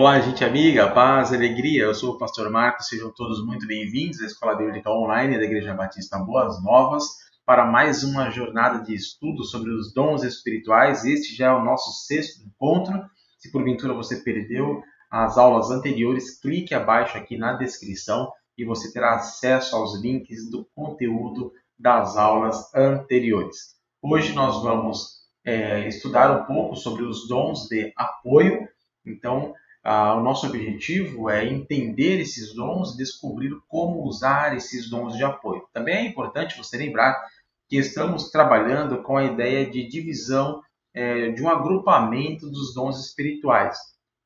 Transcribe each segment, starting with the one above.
Olá, gente amiga, paz, alegria. Eu sou o pastor Marcos, sejam todos muito bem-vindos à Escola Bíblica Online da Igreja Batista Boas Novas para mais uma jornada de estudo sobre os dons espirituais. Este já é o nosso sexto encontro. Se porventura você perdeu as aulas anteriores, clique abaixo aqui na descrição e você terá acesso aos links do conteúdo das aulas anteriores. Hoje nós vamos estudar um pouco sobre os dons de apoio. Então, o nosso objetivo é entender esses dons e descobrir como usar esses dons de apoio. Também é importante você lembrar que estamos trabalhando com a ideia de divisão de um agrupamento dos dons espirituais.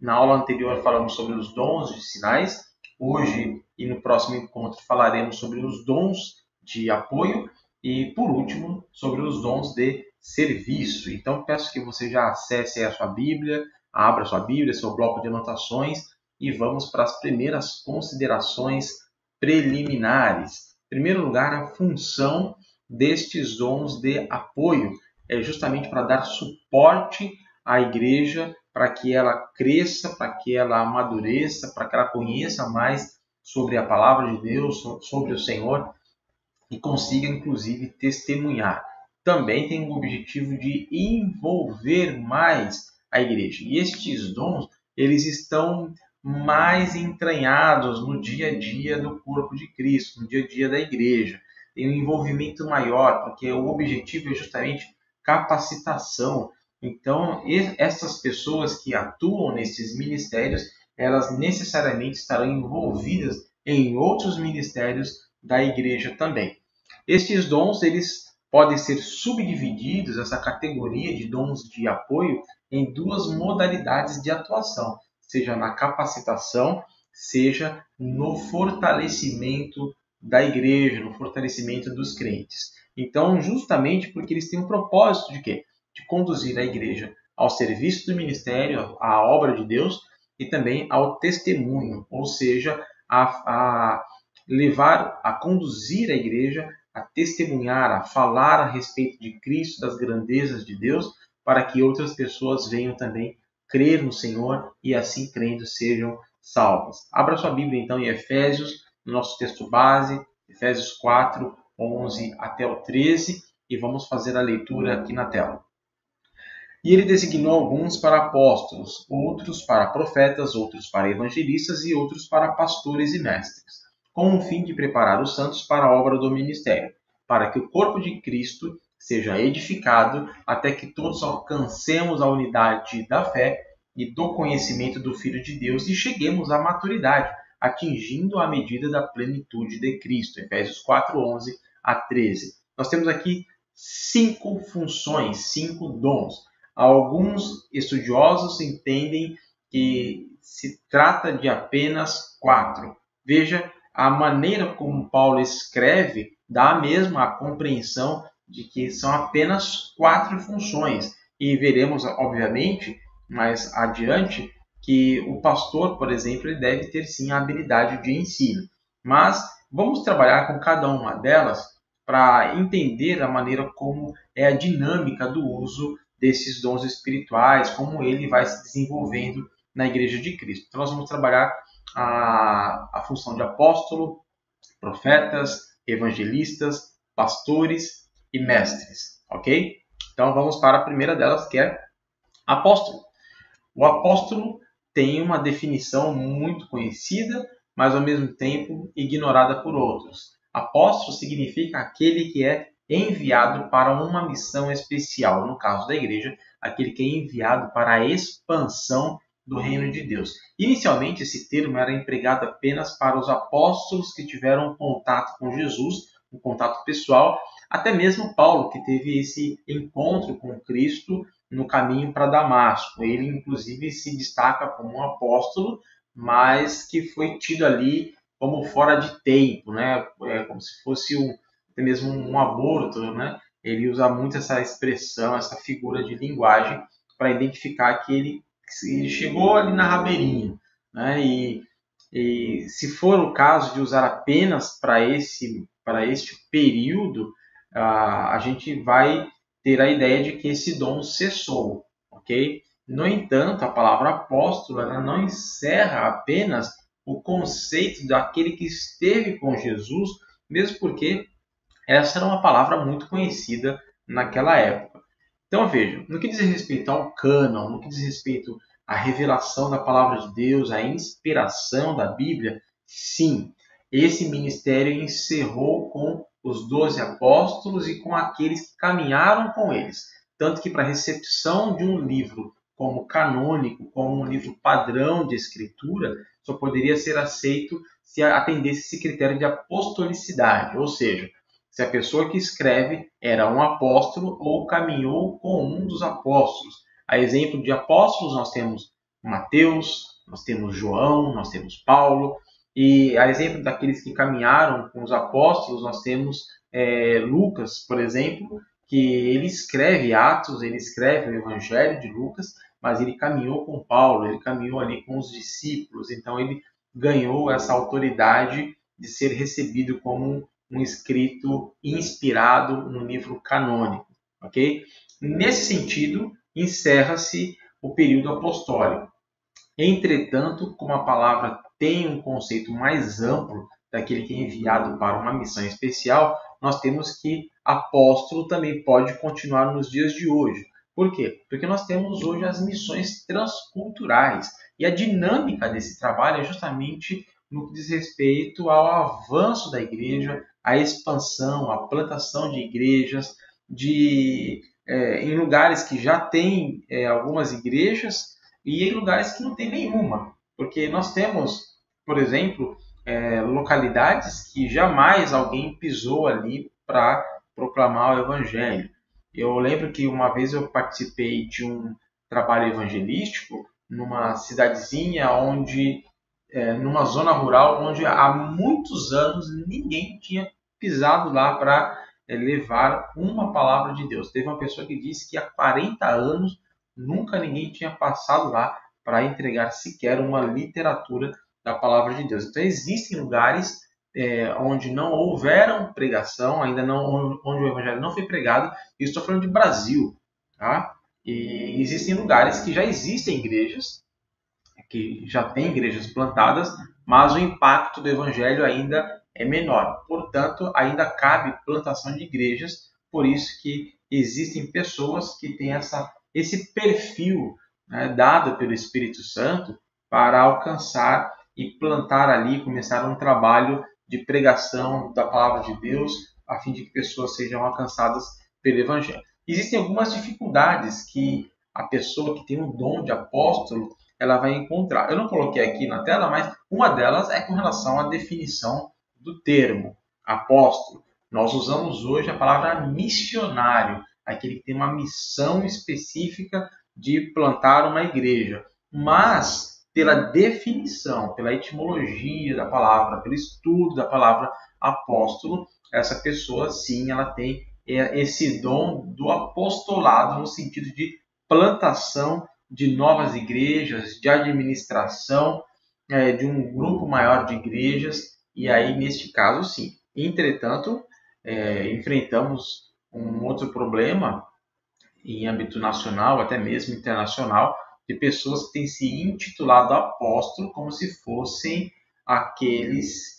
Na aula anterior falamos sobre os dons de sinais. Hoje e no próximo encontro falaremos sobre os dons de apoio e, por último, sobre os dons de serviço. Então, peço que você já acesse a sua Bíblia, abra sua Bíblia, seu bloco de anotações e vamos para as primeiras considerações preliminares. Em primeiro lugar, a função destes dons de apoio é justamente para dar suporte à igreja, para que ela cresça, para que ela amadureça, para que ela conheça mais sobre a palavra de Deus, sobre o Senhor e consiga, inclusive, testemunhar. Também tem o objetivo de envolver mais a igreja. E estes dons, eles estão mais entranhados no dia a dia do corpo de Cristo, no dia a dia da igreja. Tem um envolvimento maior, porque o objetivo é justamente capacitação. Então, essas pessoas que atuam nesses ministérios, elas necessariamente estarão envolvidas em outros ministérios da igreja também. Estes dons, eles podem ser subdivididos, essa categoria de dons de apoio, em duas modalidades de atuação, seja na capacitação, seja no fortalecimento da igreja, no fortalecimento dos crentes. Então, justamente porque eles têm um propósito de quê? De conduzir a igreja ao serviço do ministério, à obra de Deus e também ao testemunho, ou seja, a levar, a conduzir a igreja a testemunhar, a falar a respeito de Cristo, das grandezas de Deus, para que outras pessoas venham também crer no Senhor e assim crendo sejam salvas. Abra sua Bíblia então em Efésios, no nosso texto base, Efésios 4, 11 até o 13, e vamos fazer a leitura aqui na tela. E ele designou alguns para apóstolos, outros para profetas, outros para evangelistas e outros para pastores e mestres, com o fim de preparar os santos para a obra do ministério, para que o corpo de Cristo seja edificado até que todos alcancemos a unidade da fé e do conhecimento do Filho de Deus e cheguemos à maturidade, atingindo a medida da plenitude de Cristo. Efésios 4, 11 a 13. Nós temos aqui 5 funções, 5 dons. Alguns estudiosos entendem que se trata de apenas 4. Veja, a maneira como Paulo escreve dá mesmo a compreensão de que são apenas 4 funções. E veremos, obviamente, mais adiante, que o pastor, por exemplo, ele deve ter sim a habilidade de ensino. Mas vamos trabalhar com cada uma delas para entender a maneira como é a dinâmica do uso desses dons espirituais, como ele vai se desenvolvendo na Igreja de Cristo. Então, nós vamos trabalhar a função de apóstolo, profetas, evangelistas, pastores e mestres, ok? Então, vamos para a primeira delas, que é apóstolo. O apóstolo tem uma definição muito conhecida, mas ao mesmo tempo ignorada por outros. Apóstolo significa aquele que é enviado para uma missão especial. No caso da igreja, aquele que é enviado para a expansão do reino de Deus. Inicialmente, esse termo era empregado apenas para os apóstolos que tiveram contato com Jesus, um contato pessoal, até mesmo Paulo, que teve esse encontro com Cristo no caminho para Damasco. Ele, inclusive, se destaca como um apóstolo, mas que foi tido ali como fora de tempo, né? Como se fosse até mesmo um aborto, né? Ele usa muito essa expressão, essa figura de linguagem para identificar que ele chegou ali na rabeirinha, né? E se for o caso de usar apenas para este período, a gente vai ter a ideia de que esse dom cessou, ok? No entanto, a palavra apóstolo ela não encerra apenas o conceito daquele que esteve com Jesus, mesmo porque essa era uma palavra muito conhecida naquela época. Então veja, no que diz respeito ao cânon, no que diz respeito à revelação da palavra de Deus, à inspiração da Bíblia, sim, esse ministério encerrou com os 12 apóstolos e com aqueles que caminharam com eles. Tanto que para a recepção de um livro como canônico, como um livro padrão de escritura, só poderia ser aceito se atendesse esse critério de apostolicidade, ou seja, se a pessoa que escreve era um apóstolo ou caminhou com um dos apóstolos. A exemplo de apóstolos, nós temos Mateus, nós temos João, nós temos Paulo. E a exemplo daqueles que caminharam com os apóstolos, nós temos Lucas, por exemplo, que ele escreve Atos, ele escreve o Evangelho de Lucas, mas ele caminhou com Paulo, ele caminhou ali com os discípulos, então ele ganhou essa autoridade de ser recebido como um escrito inspirado no livro canônico, ok? Nesse sentido, encerra-se o período apostólico. Entretanto, como a palavra tem um conceito mais amplo daquele que é enviado para uma missão especial, nós temos que apóstolo também pode continuar nos dias de hoje. Por quê? Porque nós temos hoje as missões transculturais. E a dinâmica desse trabalho é justamente no que diz respeito ao avanço da igreja, à expansão, à plantação de igrejas, em lugares que já tem algumas igrejas e em lugares que não tem nenhuma. Porque nós temos, por exemplo, localidades que jamais alguém pisou ali para proclamar o evangelho. Eu lembro que uma vez eu participei de um trabalho evangelístico numa cidadezinha numa zona rural, onde há muitos anos ninguém tinha pisado lá para levar uma palavra de Deus. Teve uma pessoa que disse que há 40 anos nunca ninguém tinha passado lá para entregar sequer uma literatura da palavra de Deus. Então existem lugares onde não houveram pregação, ainda não, onde o evangelho não foi pregado, e estou falando de Brasil, tá? E existem lugares que já existem igrejas, que já tem igrejas plantadas, mas o impacto do evangelho ainda é menor. Portanto, ainda cabe plantação de igrejas, por isso que existem pessoas que têm esse perfil, né, dado pelo Espírito Santo para alcançar e plantar ali, começar um trabalho de pregação da palavra de Deus, a fim de que pessoas sejam alcançadas pelo evangelho. Existem algumas dificuldades que a pessoa que tem o dom de apóstolo ela vai encontrar. Eu não coloquei aqui na tela, mas uma delas é com relação à definição do termo apóstolo. Nós usamos hoje a palavra missionário, aquele que tem uma missão específica de plantar uma igreja. Mas, pela definição, pela etimologia da palavra, pelo estudo da palavra apóstolo, essa pessoa, sim, ela tem esse dom do apostolado no sentido de plantação de novas igrejas, de administração de um grupo maior de igrejas, e aí, neste caso, sim. Entretanto, enfrentamos um outro problema em âmbito nacional, até mesmo internacional, de pessoas que têm se intitulado apóstolo como se fossem aqueles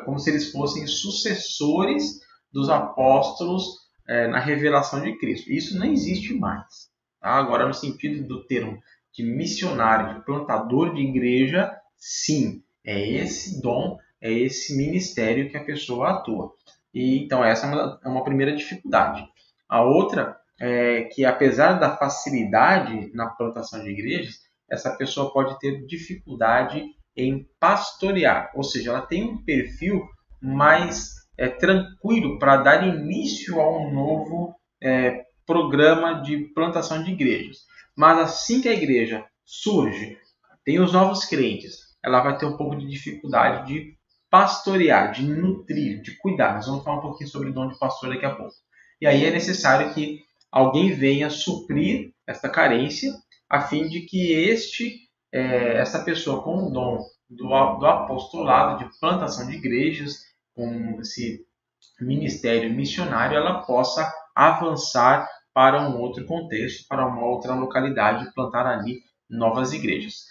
como se eles fossem sucessores dos apóstolos na revelação de Cristo. Isso não existe mais. Tá? Agora, no sentido do termo de missionário, de plantador de igreja, sim, é esse dom, é esse ministério que a pessoa atua. E, então, essa é uma primeira dificuldade. A outra é que, apesar da facilidade na plantação de igrejas, essa pessoa pode ter dificuldade em pastorear, ou seja, ela tem um perfil mais tranquilo para dar início a um novo programa de plantação de igrejas. Mas assim que a igreja surge, tem os novos crentes, ela vai ter um pouco de dificuldade de pastorear, de nutrir, de cuidar. Nós vamos falar um pouquinho sobre o dom de pastor daqui a pouco. E aí é necessário que alguém venha suprir esta carência, a fim de que essa pessoa com o dom do apostolado, de plantação de igrejas, com esse ministério missionário, ela possa avançar para um outro contexto, para uma outra localidade, plantar ali novas igrejas.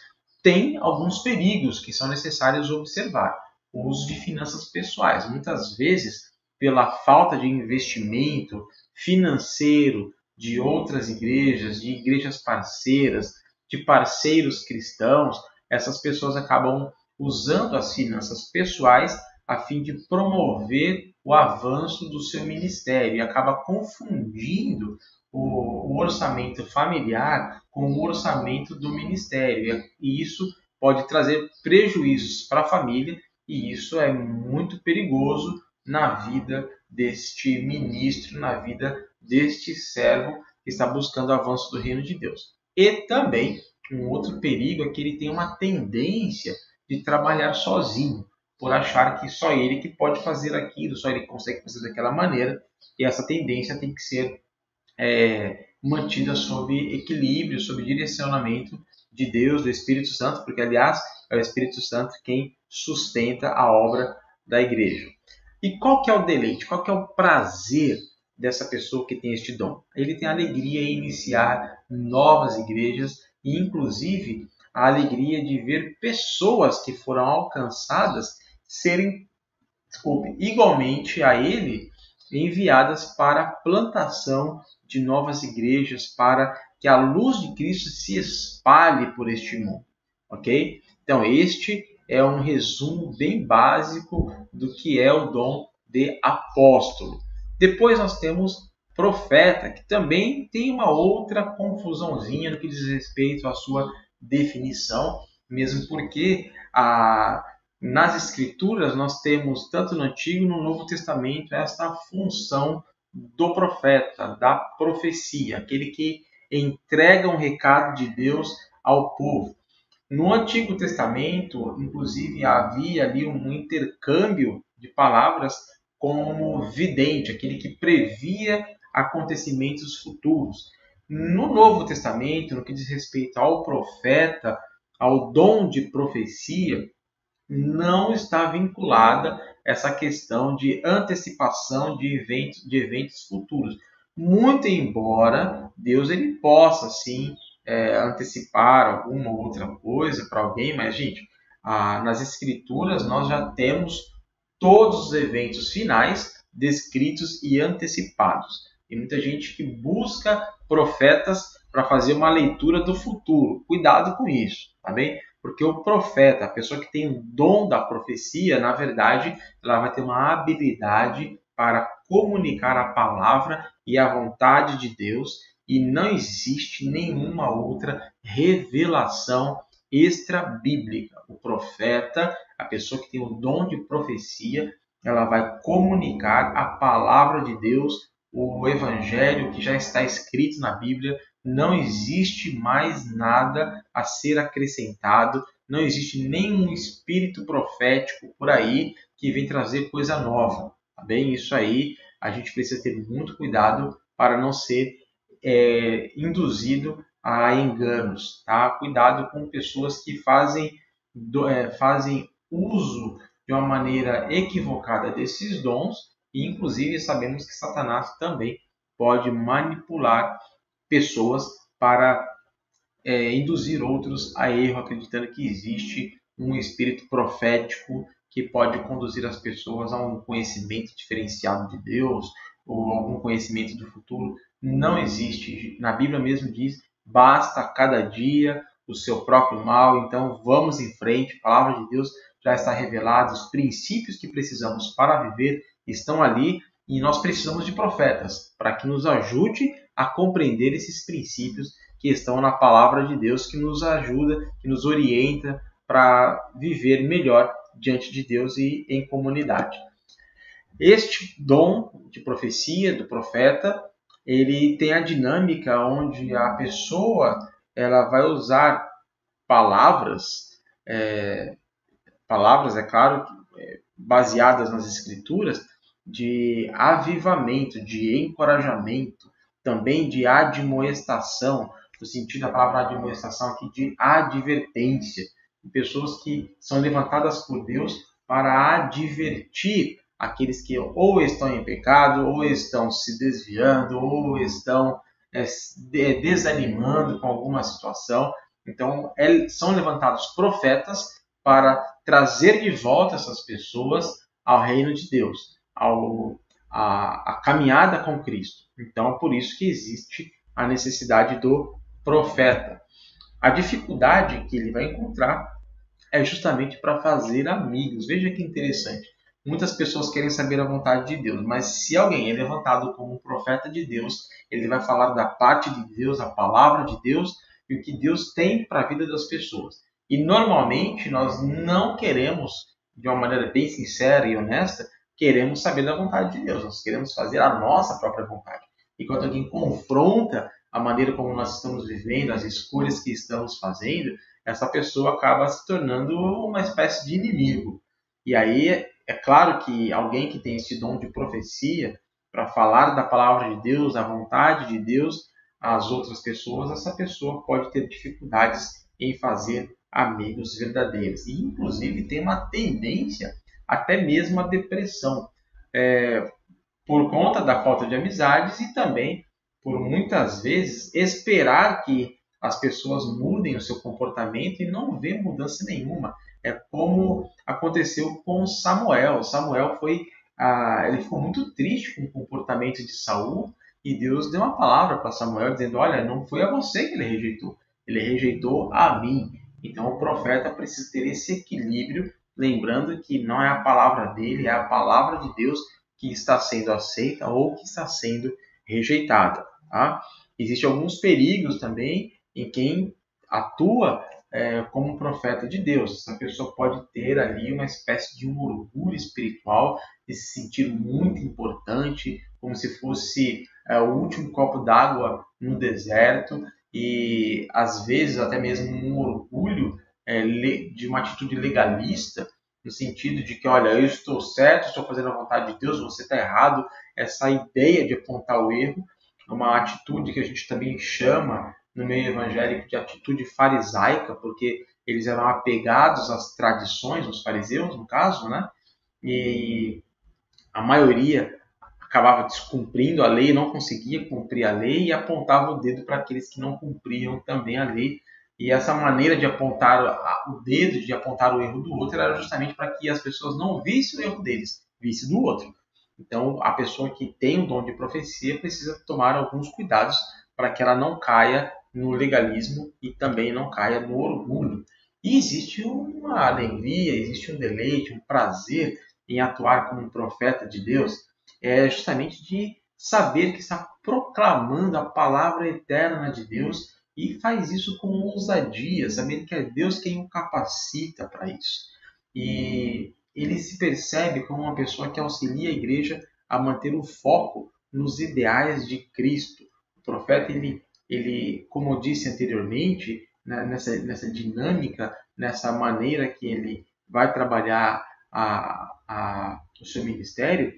Tem alguns perigos que são necessários observar. O uso de finanças pessoais. Muitas vezes, pela falta de investimento financeiro de outras igrejas, de igrejas parceiras, de parceiros cristãos, essas pessoas acabam usando as finanças pessoais a fim de promover o avanço do seu ministério e acaba confundindo o orçamento familiar com o orçamento do ministério. E isso pode trazer prejuízos para a família e isso é muito perigoso na vida deste ministro, na vida deste servo que está buscando o avanço do reino de Deus. E também um outro perigo é que ele tem uma tendência de trabalhar sozinho, por achar que só ele que pode fazer aquilo, só ele consegue fazer daquela maneira, e essa tendência tem que ser mantida sob equilíbrio, sob direcionamento de Deus, do Espírito Santo, porque, aliás, é o Espírito Santo quem sustenta a obra da igreja. E qual que é o deleite, qual que é o prazer dessa pessoa que tem este dom? Ele tem a alegria em iniciar novas igrejas e, inclusive, a alegria de ver pessoas que foram alcançadas serem, igualmente a ele, enviadas para a plantação de novas igrejas, para que a luz de Cristo se espalhe por este mundo, ok? Então, este é um resumo bem básico do que é o dom de apóstolo. Depois nós temos profeta, que também tem uma outra confusãozinha no que diz respeito à sua definição, mesmo porque nas Escrituras nós temos, tanto no Antigo e no Novo Testamento, esta função do profeta, da profecia, aquele que entrega um recado de Deus ao povo. No Antigo Testamento, inclusive, havia ali um intercâmbio de palavras como vidente, aquele que previa acontecimentos futuros. No Novo Testamento, no que diz respeito ao profeta, ao dom de profecia, não está vinculada essa questão de antecipação de eventos futuros. Muito embora Deus ele possa, sim, antecipar alguma outra coisa para alguém, mas, gente, nas Escrituras nós já temos todos os eventos finais descritos e antecipados. Tem muita gente que busca profetas para fazer uma leitura do futuro. Cuidado com isso, tá bem? Porque o profeta, a pessoa que tem o dom da profecia, na verdade, ela vai ter uma habilidade para comunicar a palavra e a vontade de Deus, e não existe nenhuma outra revelação extra-bíblica. O profeta, a pessoa que tem o dom de profecia, ela vai comunicar a palavra de Deus, o evangelho que já está escrito na Bíblia. Não existe mais nada a ser acrescentado, não existe nenhum espírito profético por aí que vem trazer coisa nova, tá bem? Isso aí a gente precisa ter muito cuidado para não ser induzido a enganos, tá? Cuidado com pessoas que fazem uso de uma maneira equivocada desses dons, e inclusive sabemos que Satanás também pode manipular pessoas para induzir outros a erro, acreditando que existe um espírito profético que pode conduzir as pessoas a um conhecimento diferenciado de Deus ou algum conhecimento do futuro. Não existe. Na Bíblia mesmo diz: basta a cada dia o seu próprio mal. Então vamos em frente. A palavra de Deus já está revelada. Os princípios que precisamos para viver estão ali, e nós precisamos de profetas para que nos ajude a compreender esses princípios que estão na palavra de Deus, que nos ajuda, que nos orienta para viver melhor diante de Deus e em comunidade. Este dom de profecia do profeta, ele tem a dinâmica onde a pessoa ela vai usar palavras, é claro, baseadas nas Escrituras, de avivamento, de encorajamento, também de admoestação, no sentido da palavra admoestação aqui, de advertência, de pessoas que são levantadas por Deus para advertir aqueles que ou estão em pecado, ou estão se desviando, ou estão desanimando com alguma situação. Então, são levantados profetas para trazer de volta essas pessoas ao reino de Deus, a caminhada com Cristo. Então, por isso que existe a necessidade do profeta. A dificuldade que ele vai encontrar é justamente para fazer amigos. Veja que interessante. Muitas pessoas querem saber a vontade de Deus, mas se alguém é levantado como um profeta de Deus, ele vai falar da parte de Deus, a palavra de Deus e o que Deus tem para a vida das pessoas. E normalmente nós não queremos, de uma maneira bem sincera e honesta, queremos saber da vontade de Deus. Nós queremos fazer a nossa própria vontade. E quando alguém confronta a maneira como nós estamos vivendo, as escolhas que estamos fazendo, essa pessoa acaba se tornando uma espécie de inimigo. E aí é claro que alguém que tem esse dom de profecia para falar da palavra de Deus, a vontade de Deus às outras pessoas, essa pessoa pode ter dificuldades em fazer amigos verdadeiros. E inclusive tem uma tendência até mesmo à depressão, por conta da falta de amizades e também por muitas vezes esperar que as pessoas mudem o seu comportamento e não ver mudança nenhuma. É como aconteceu com Samuel. Samuel ele ficou muito triste com o comportamento de Saul e Deus deu uma palavra para Samuel dizendo: olha, não foi a você que ele rejeitou a mim. Então o profeta precisa ter esse equilíbrio, lembrando que não é a palavra dele, é a palavra de Deus que está sendo aceita ou que está sendo rejeitada. Tá? Existem alguns perigos também em quem atua como profeta de Deus. Essa pessoa pode ter ali uma espécie de um orgulho espiritual, de se sentir muito importante, como se fosse o último copo d'água no deserto, e às vezes até mesmo um orgulho de uma atitude legalista, no sentido de que, olha, eu estou certo, estou fazendo a vontade de Deus, você está errado. Essa ideia de apontar o erro é uma atitude que a gente também chama no meio evangélico de atitude farisaica, porque eles eram apegados às tradições, os fariseus, no caso, né? E a maioria acabava descumprindo a lei, não conseguia cumprir a lei e apontava o dedo para aqueles que não cumpriam também a lei. E essa maneira de apontar o dedo, de apontar o erro do outro, era justamente para que as pessoas não vissem o erro deles, vissem do outro. Então, a pessoa que tem o dom de profecia precisa tomar alguns cuidados para que ela não caia no legalismo e também não caia no orgulho. E existe uma alegria, existe um deleite, um prazer em atuar como um profeta de Deus, é justamente de saber que está proclamando a palavra eterna de Deus e faz isso com ousadia, sabendo que é Deus quem o capacita para isso. E ele se percebe como uma pessoa que auxilia a igreja a manter o foco nos ideais de Cristo. O profeta, ele como eu disse anteriormente, nessa dinâmica, nessa maneira que ele vai trabalhar o seu ministério,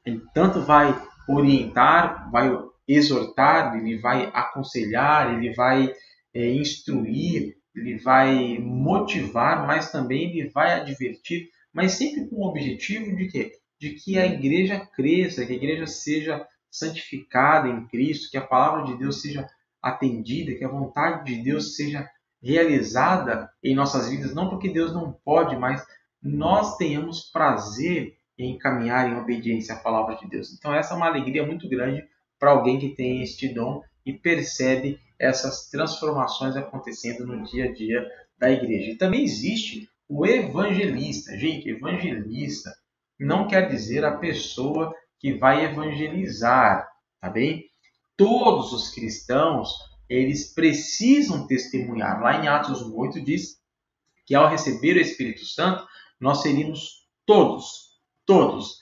ele tanto vai orientar, vai exortar, ele vai aconselhar, ele vai instruir, ele vai motivar, mas também ele vai advertir, mas sempre com o objetivo de quê? De que a igreja cresça, que a igreja seja santificada em Cristo, que a palavra de Deus seja atendida, que a vontade de Deus seja realizada em nossas vidas, não porque Deus não pode, mas nós tenhamos prazer em caminhar em obediência à palavra de Deus. Então essa é uma alegria muito grande para alguém que tem este dom e percebe essas transformações acontecendo no dia a dia da igreja. E também existe o evangelista. Gente, evangelista não quer dizer a pessoa que vai evangelizar, tá bem? Todos os cristãos, eles precisam testemunhar. Lá em Atos 1:8 diz que ao receber o Espírito Santo, nós seríamos todos,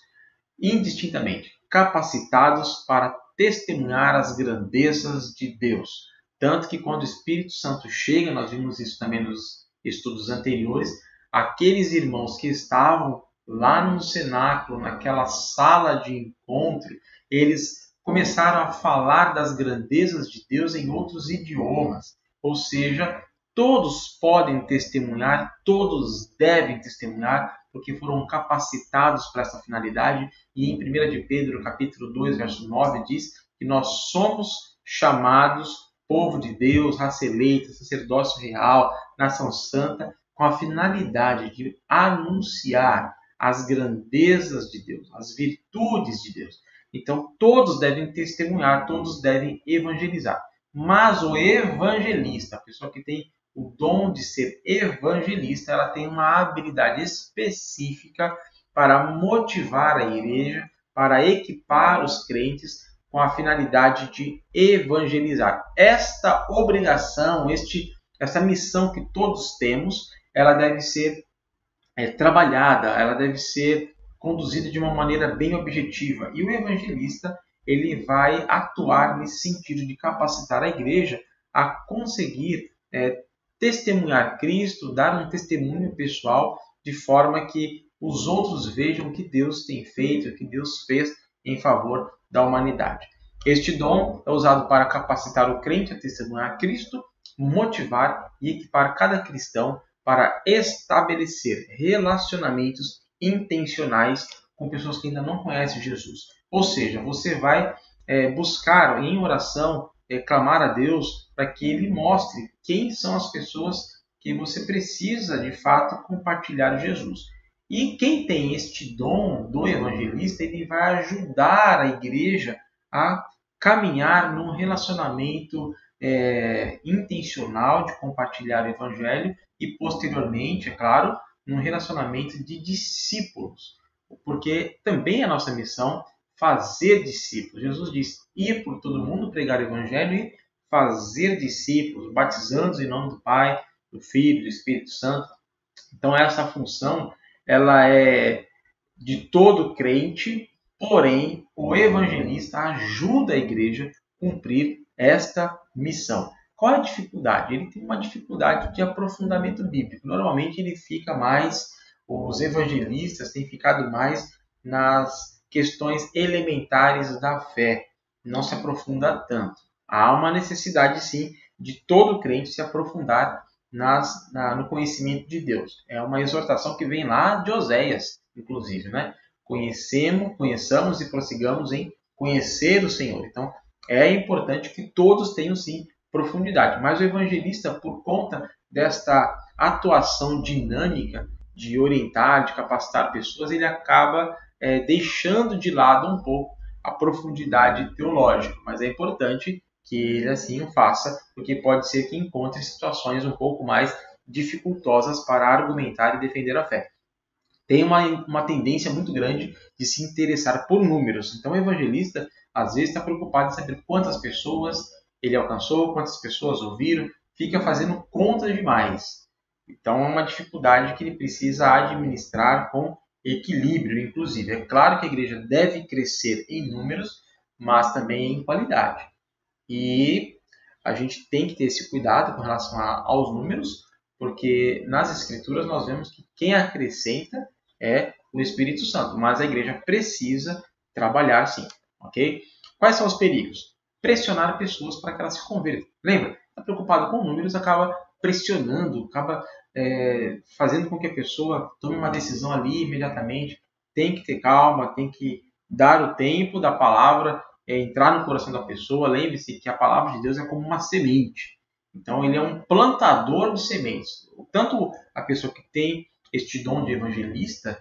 indistintamente, capacitados para testemunhar as grandezas de Deus. Tanto que quando o Espírito Santo chega, nós vimos isso também nos estudos anteriores, aqueles irmãos que estavam lá no cenáculo, naquela sala de encontro, eles começaram a falar das grandezas de Deus em outros idiomas. Ou seja, todos podem testemunhar, todos devem testemunhar, porque foram capacitados para essa finalidade. E em 1 de Pedro, capítulo 2, verso 9, diz que nós somos chamados povo de Deus, raça eleita, sacerdócio real, nação santa, com a finalidade de anunciar as grandezas de Deus, as virtudes de Deus. Então, todos devem testemunhar, todos devem evangelizar. Mas o evangelista, a pessoa que tem o dom de ser evangelista, ela tem uma habilidade específica para motivar a igreja, para equipar os crentes com a finalidade de evangelizar. Esta obrigação, essa missão que todos temos, ela deve ser trabalhada, ela deve ser conduzida de uma maneira bem objetiva. E o evangelista, ele vai atuar nesse sentido de capacitar a igreja a conseguir testemunhar Cristo, dar um testemunho pessoal, de forma que os outros vejam o que Deus tem feito, o que Deus fez em favor da humanidade. Este dom é usado para capacitar o crente a testemunhar Cristo, motivar e equipar cada cristão para estabelecer relacionamentos intencionais com pessoas que ainda não conhecem Jesus. Ou seja, você vai buscar em oração, clamar a Deus para que Ele mostre quem são as pessoas que você precisa de fato compartilhar Jesus. E quem tem este dom do evangelista, ele vai ajudar a igreja a caminhar num relacionamento intencional de compartilhar o evangelho e, posteriormente, é claro, num relacionamento de discípulos. Porque também é a nossa missão fazer discípulos. Jesus diz, ir por todo mundo, pregar o evangelho e fazer discípulos, batizando-os em nome do Pai, do Filho, do Espírito Santo. Então, essa função ela é de todo crente, porém, o evangelista ajuda a igreja a cumprir esta missão. Qual é a dificuldade? Ele tem uma dificuldade de aprofundamento bíblico. Normalmente os evangelistas têm ficado mais nas questões elementares da fé, não se aprofunda tanto. Há uma necessidade, sim, de todo crente se aprofundar no conhecimento de Deus. É uma exortação que vem lá de Oséias, inclusive, né? Conheçamos e prossigamos em conhecer o Senhor. Então, é importante que todos tenham, sim, profundidade. Mas o evangelista, por conta desta atuação dinâmica de orientar, de capacitar pessoas, ele acaba deixando de lado um pouco a profundidade teológica. Mas é importante que ele assim o faça, porque pode ser que encontre situações um pouco mais dificultosas para argumentar e defender a fé. Tem uma tendência muito grande de se interessar por números. Então, o evangelista, às vezes, está preocupado em saber quantas pessoas ele alcançou, quantas pessoas ouviram, fica fazendo conta demais. Então, é uma dificuldade que ele precisa administrar com equilíbrio, inclusive. É claro que a igreja deve crescer em números, mas também em qualidade. E a gente tem que ter esse cuidado com relação aos números, porque nas Escrituras nós vemos que quem acrescenta é o Espírito Santo, mas a igreja precisa trabalhar sim, ok? Quais são os perigos? Pressionar pessoas para que elas se convertam. Lembra? Está preocupado com números, acaba pressionando, acaba fazendo com que a pessoa tome uma decisão ali imediatamente. Tem que ter calma, tem que dar o tempo da palavra entrar no coração da pessoa. Lembre-se que a palavra de Deus é como uma semente. Então, ele é um plantador de sementes. Tanto a pessoa que tem este dom de evangelista,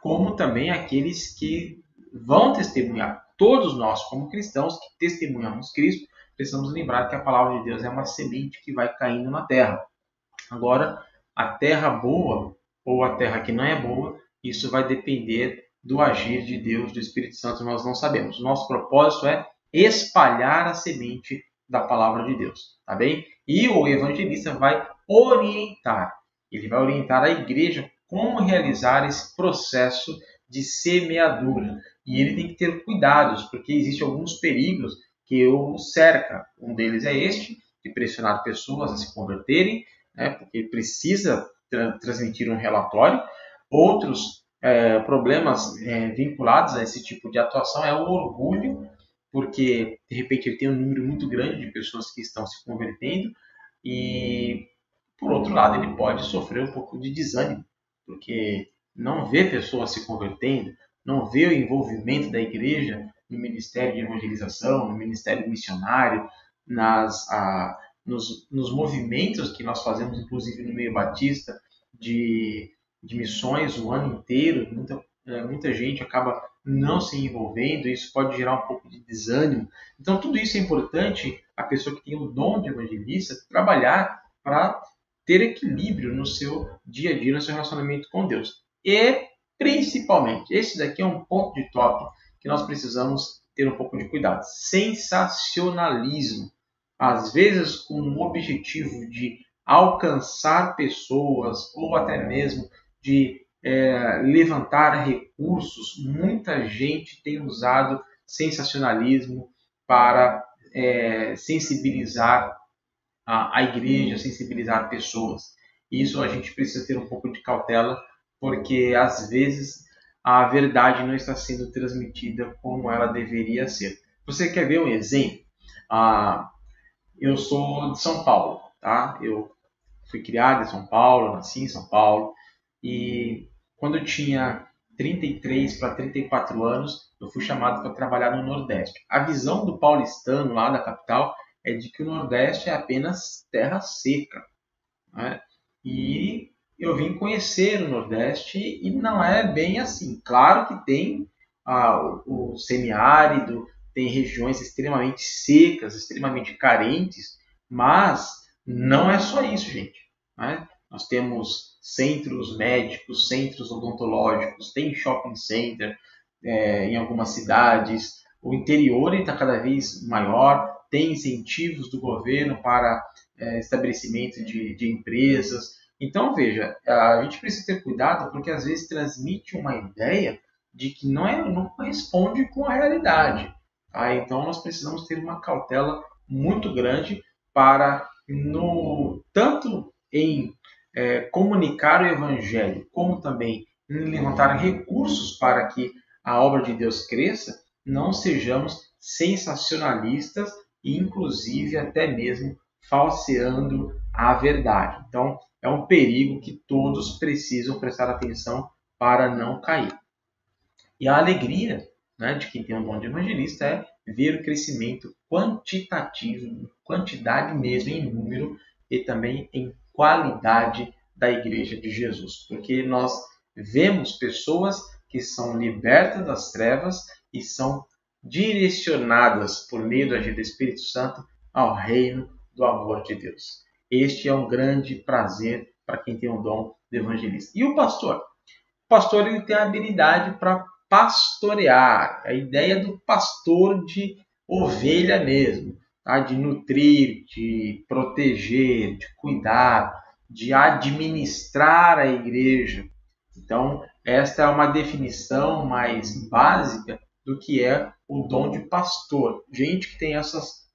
como também aqueles que vão testemunhar. Todos nós, como cristãos que testemunhamos Cristo, precisamos lembrar que a palavra de Deus é uma semente que vai caindo na terra. Agora, a terra boa ou a terra que não é boa, isso vai depender do agir de Deus, do Espírito Santo, nós não sabemos. O nosso propósito é espalhar a semente da palavra de Deus, tá bem? E o evangelista vai orientar, ele vai orientar a igreja como realizar esse processo de semeadura. E ele tem que ter cuidados, porque existem alguns perigos que o cerca. Um deles é este, de pressionar pessoas a se converterem, né, porque precisa transmitir um relatório. Outros problemas vinculados a esse tipo de atuação é o orgulho, porque de repente ele tem um número muito grande de pessoas que estão se convertendo e, por outro lado, ele pode sofrer um pouco de desânimo, porque não vê pessoas se convertendo, não vê o envolvimento da igreja no ministério de evangelização, no ministério missionário, nos movimentos que nós fazemos, inclusive no meio batista, de missões o ano inteiro. Muita gente acaba não se envolvendo, isso pode gerar um pouco de desânimo. Então, tudo isso é importante a pessoa que tem o dom de evangelista trabalhar para ter equilíbrio no seu dia a dia, no seu relacionamento com Deus. E, principalmente, esse daqui é um ponto de toque que nós precisamos ter um pouco de cuidado. Sensacionalismo. Às vezes, com o objetivo de alcançar pessoas ou até mesmo de levantar recursos, muita gente tem usado sensacionalismo para sensibilizar a igreja, sensibilizar pessoas. Isso a gente precisa ter um pouco de cautela, porque às vezes a verdade não está sendo transmitida como ela deveria ser. Você quer ver um exemplo? Eu sou de São Paulo, tá? Eu fui criado em São Paulo, nasci em São Paulo, e quando eu tinha 33 para 34 anos, eu fui chamado para trabalhar no Nordeste. A visão do paulistano lá da capital é de que o Nordeste é apenas terra seca, né? E eu vim conhecer o Nordeste e não é bem assim. Claro que tem o semiárido, tem regiões extremamente secas, extremamente carentes, mas não é só isso, gente, né? Nós temos centros médicos, centros odontológicos, tem shopping center em algumas cidades. O interior está cada vez maior, tem incentivos do governo para estabelecimento de empresas. Então, veja, a gente precisa ter cuidado porque às vezes transmite uma ideia de que não corresponde com a realidade. Tá? Então, nós precisamos ter uma cautela muito grande para, tanto em comunicar o Evangelho, como também em levantar recursos para que a obra de Deus cresça, não sejamos sensacionalistas e, inclusive, até mesmo falseando a verdade. Então, é um perigo que todos precisam prestar atenção para não cair. E a alegria, né, de quem tem um dom de evangelista é ver o crescimento quantitativo, em quantidade mesmo, em número e também em qualidade da Igreja de Jesus. Porque nós vemos pessoas que são libertas das trevas e são direcionadas por meio do agir do Espírito Santo ao reino do amor de Deus. Este é um grande prazer para quem tem o dom de evangelista. E o pastor? O pastor ele tem a habilidade para pastorear. A ideia do pastor de ovelha mesmo, tá? De nutrir, de proteger, de cuidar, de administrar a igreja. Então, esta é uma definição mais básica do que é o dom de pastor. Gente que tem essas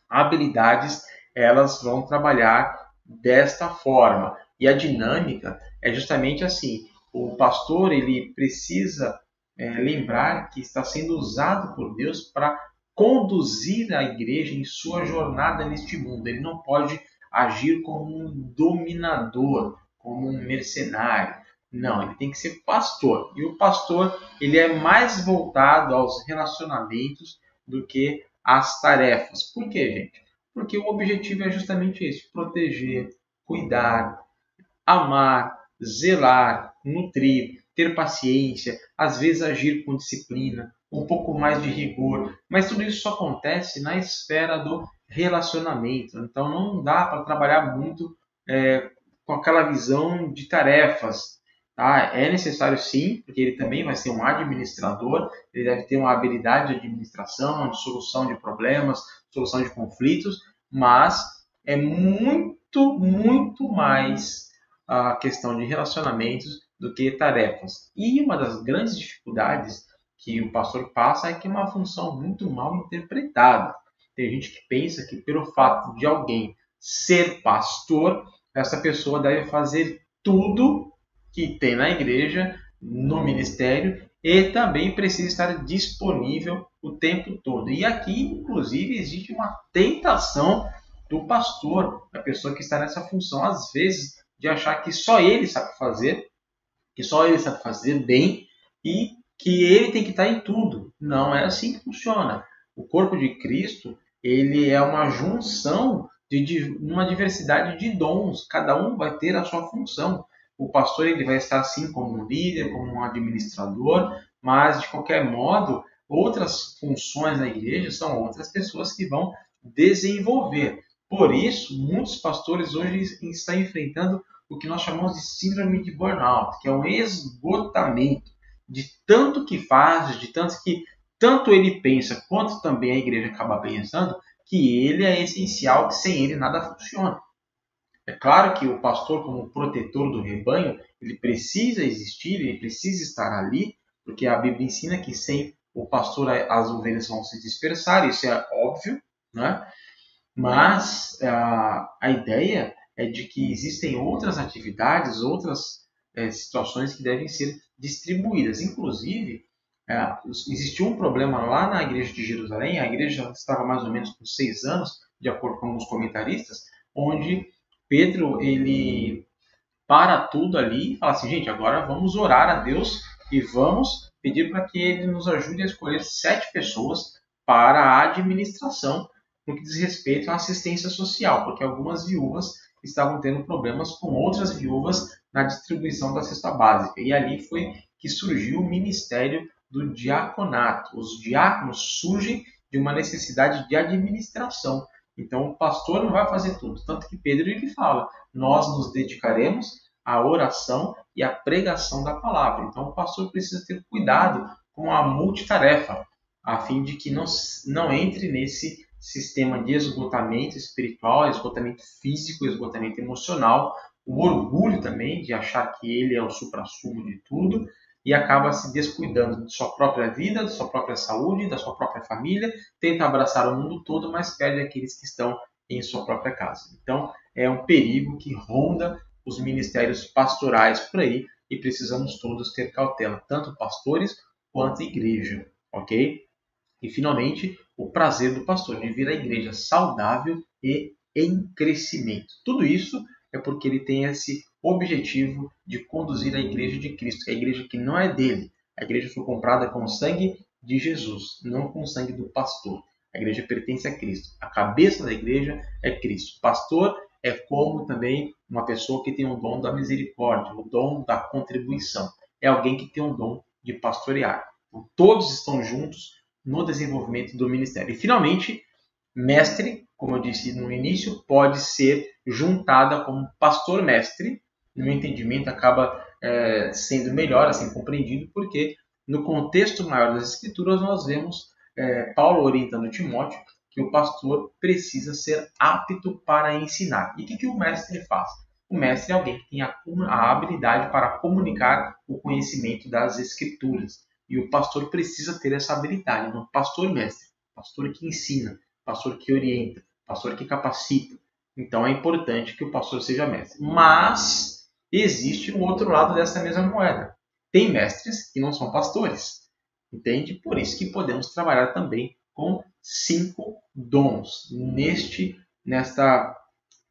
habilidades, elas vão trabalhar desta forma. E a dinâmica é justamente assim. O pastor ele precisa lembrar que está sendo usado por Deus para conduzir a igreja em sua jornada neste mundo. Ele não pode agir como um dominador, como um mercenário. Não, ele tem que ser pastor. E o pastor ele é mais voltado aos relacionamentos do que às tarefas. Por quê, gente? Porque o objetivo é justamente esse: proteger, cuidar, amar, zelar, nutrir, ter paciência, às vezes agir com disciplina, um pouco mais de rigor, mas tudo isso só acontece na esfera do relacionamento. Então não dá para trabalhar muito com aquela visão de tarefas. Tá? É necessário sim, porque ele também vai ser um administrador, ele deve ter uma habilidade de administração, de solução de problemas, solução de conflitos, mas é muito, muito mais a questão de relacionamentos do que tarefas. E uma das grandes dificuldades que o pastor passa é que é uma função muito mal interpretada. Tem gente que pensa que pelo fato de alguém ser pastor, essa pessoa deve fazer tudo que tem na igreja, no ministério, e também precisa estar disponível o tempo todo. E aqui, inclusive, existe uma tentação do pastor, da pessoa que está nessa função, às vezes, de achar que só ele sabe fazer, que só ele sabe fazer bem e que ele tem que estar em tudo. Não é assim que funciona. O corpo de Cristo, ele é uma junção de uma diversidade de dons. Cada um vai ter a sua função. O pastor ele vai estar assim como um líder, como um administrador, mas de qualquer modo, outras funções na igreja são outras pessoas que vão desenvolver. Por isso, muitos pastores hoje estão enfrentando o que nós chamamos de síndrome de burnout, que é um esgotamento de tanto que faz, de tanto que tanto ele pensa quanto também a igreja acaba pensando, que ele é essencial, que sem ele nada funciona. É claro que o pastor, como protetor do rebanho, ele precisa existir, ele precisa estar ali, porque a Bíblia ensina que sem o pastor as ovelhas vão se dispersar, isso é óbvio, né? Mas a ideia é de que existem outras atividades, outras situações que devem ser distribuídas. Inclusive, existiu um problema lá na igreja de Jerusalém, a igreja estava mais ou menos com 6 anos, de acordo com alguns comentaristas, onde Pedro ele para tudo ali e fala assim, gente, agora vamos orar a Deus e vamos pedir para que ele nos ajude a escolher 7 pessoas para a administração no que diz respeito à assistência social, porque algumas viúvas estavam tendo problemas com outras viúvas na distribuição da cesta básica. E ali foi que surgiu o ministério do diaconato. Os diáconos surgem de uma necessidade de administração. Então o pastor não vai fazer tudo. Tanto que Pedro ele fala, nós nos dedicaremos à oração e à pregação da palavra. Então o pastor precisa ter cuidado com a multitarefa, a fim de que não entre nesse sistema de esgotamento espiritual, esgotamento físico, esgotamento emocional, o orgulho também de achar que ele é o suprassumo de tudo e acaba se descuidando de sua própria vida, de sua própria saúde, da sua própria família, tenta abraçar o mundo todo, mas perde aqueles que estão em sua própria casa. Então, é um perigo que ronda os ministérios pastorais por aí e precisamos todos ter cautela, tanto pastores quanto igreja, ok? E, finalmente, o prazer do pastor de vir à igreja saudável e em crescimento. Tudo isso é porque ele tem esse objetivo de conduzir a igreja de Cristo, que é a igreja que não é dele. A igreja foi comprada com o sangue de Jesus, não com o sangue do pastor. A igreja pertence a Cristo. A cabeça da igreja é Cristo. O pastor é como também uma pessoa que tem o dom da misericórdia, o dom da contribuição. É alguém que tem o dom de pastorear. Então, todos estão juntos no desenvolvimento do ministério. E, finalmente, mestre, como eu disse no início, pode ser juntada como pastor-mestre. No meu entendimento, acaba sendo melhor assim compreendido, porque no contexto maior das Escrituras nós vemos Paulo orientando Timóteo que o pastor precisa ser apto para ensinar. E o que o mestre faz? O mestre é alguém que tem a habilidade para comunicar o conhecimento das Escrituras. E o pastor precisa ter essa habilidade. Não pastor mestre, pastor que ensina, pastor que orienta, pastor que capacita. Então é importante que o pastor seja mestre. Mas existe um outro lado dessa mesma moeda. Tem mestres que não são pastores. Entende? Por isso que podemos trabalhar também com 5 dons nesta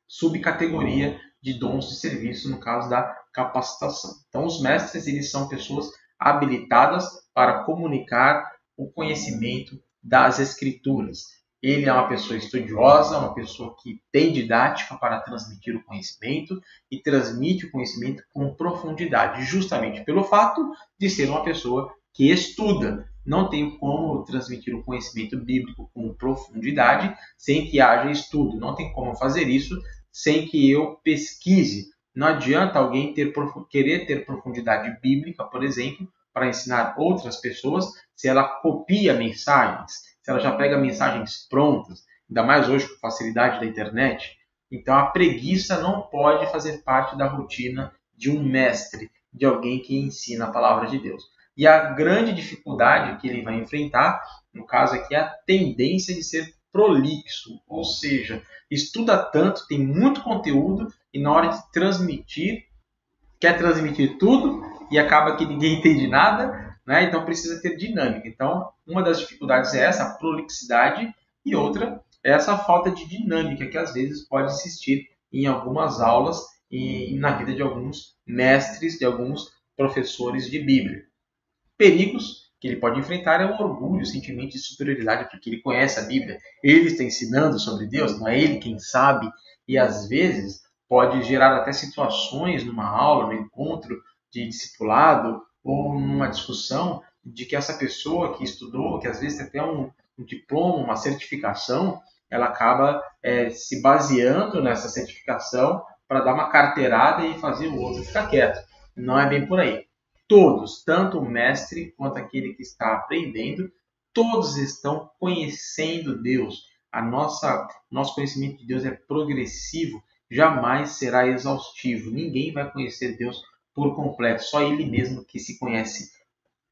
subcategoria de dons de serviço, no caso da capacitação. Então, os mestres eles são pessoas habilitadas para comunicar o conhecimento das Escrituras. Ele é uma pessoa estudiosa, uma pessoa que tem didática para transmitir o conhecimento e transmite o conhecimento com profundidade, justamente pelo fato de ser uma pessoa que estuda. Não tem como transmitir o conhecimento bíblico com profundidade sem que haja estudo. Não tem como fazer isso sem que eu pesquise. Não adianta alguém querer ter profundidade bíblica, por exemplo, para ensinar outras pessoas, se ela copia mensagens, se ela já pega mensagens prontas, ainda mais hoje com facilidade da internet. Então a preguiça não pode fazer parte da rotina de um mestre, de alguém que ensina a palavra de Deus. E a grande dificuldade que ele vai enfrentar, no caso aqui, é a tendência de ser prolixo, ou seja, estuda tanto, tem muito conteúdo e na hora de transmitir, quer transmitir tudo e acaba que ninguém entende nada, né? Então precisa ter dinâmica. Então, uma das dificuldades é essa, a prolixidade, e outra é essa falta de dinâmica que às vezes pode existir em algumas aulas e na vida de alguns mestres, de alguns professores de Bíblia. Perigos que ele pode enfrentar é o orgulho, o sentimento de superioridade, porque ele conhece a Bíblia, ele está ensinando sobre Deus, não é ele quem sabe, e às vezes pode gerar até situações numa aula, no encontro de discipulado ou numa discussão de que essa pessoa que estudou, que às vezes tem até um diploma, uma certificação, ela acaba se baseando nessa certificação para dar uma carteirada e fazer o outro ficar quieto. Não é bem por aí. Todos, tanto o mestre quanto aquele que está aprendendo, todos estão conhecendo Deus. Nosso conhecimento de Deus é progressivo, jamais será exaustivo. Ninguém vai conhecer Deus por completo, só Ele mesmo que se conhece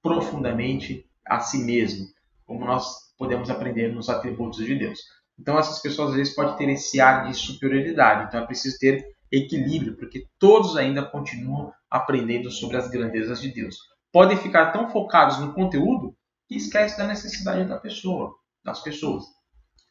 profundamente a si mesmo, como nós podemos aprender nos atributos de Deus. Então essas pessoas às vezes podem ter esse ar de superioridade, então é preciso ter equilíbrio, porque todos ainda continuam aprendendo sobre as grandezas de Deus. Podem ficar tão focados no conteúdo que esquecem da necessidade das pessoas.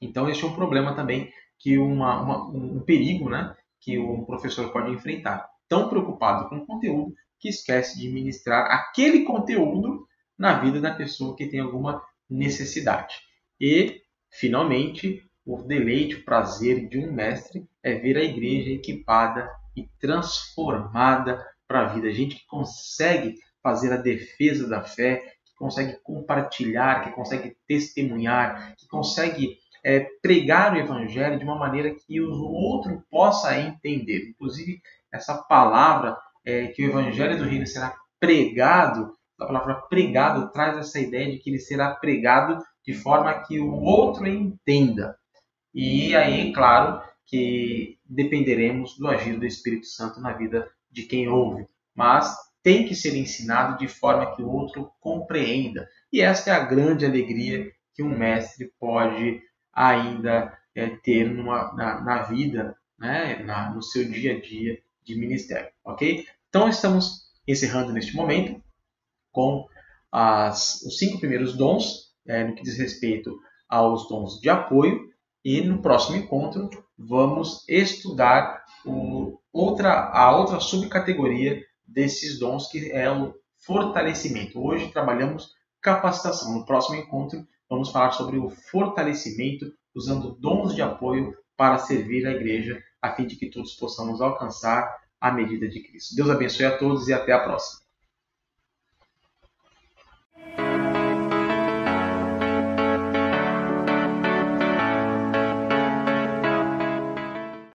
Então esse é um problema também, que um perigo, né, que o professor pode enfrentar. Tão preocupado com o conteúdo que esquece de ministrar aquele conteúdo na vida da pessoa que tem alguma necessidade. E, finalmente, o deleite, o prazer de um mestre é ver a igreja equipada e transformada para a vida. Gente que consegue fazer a defesa da fé, que consegue compartilhar, que consegue testemunhar, que consegue pregar o evangelho de uma maneira que o outro possa entender. Inclusive, essa palavra que o evangelho do reino será pregado, a palavra pregado traz essa ideia de que ele será pregado de forma que o outro entenda. E aí, claro, que dependeremos do agir do Espírito Santo na vida de quem ouve, mas tem que ser ensinado de forma que o outro compreenda. E esta é a grande alegria que um mestre pode ainda ter na vida, né, no seu dia a dia de ministério, ok? Então, estamos encerrando neste momento com os 5 primeiros dons, no que diz respeito aos dons de apoio, e no próximo encontro vamos estudar a outra subcategoria desses dons, que é o fortalecimento. Hoje trabalhamos capacitação. No próximo encontro vamos falar sobre o fortalecimento, usando dons de apoio para servir a igreja, a fim de que todos possamos alcançar a medida de Cristo. Deus abençoe a todos e até a próxima.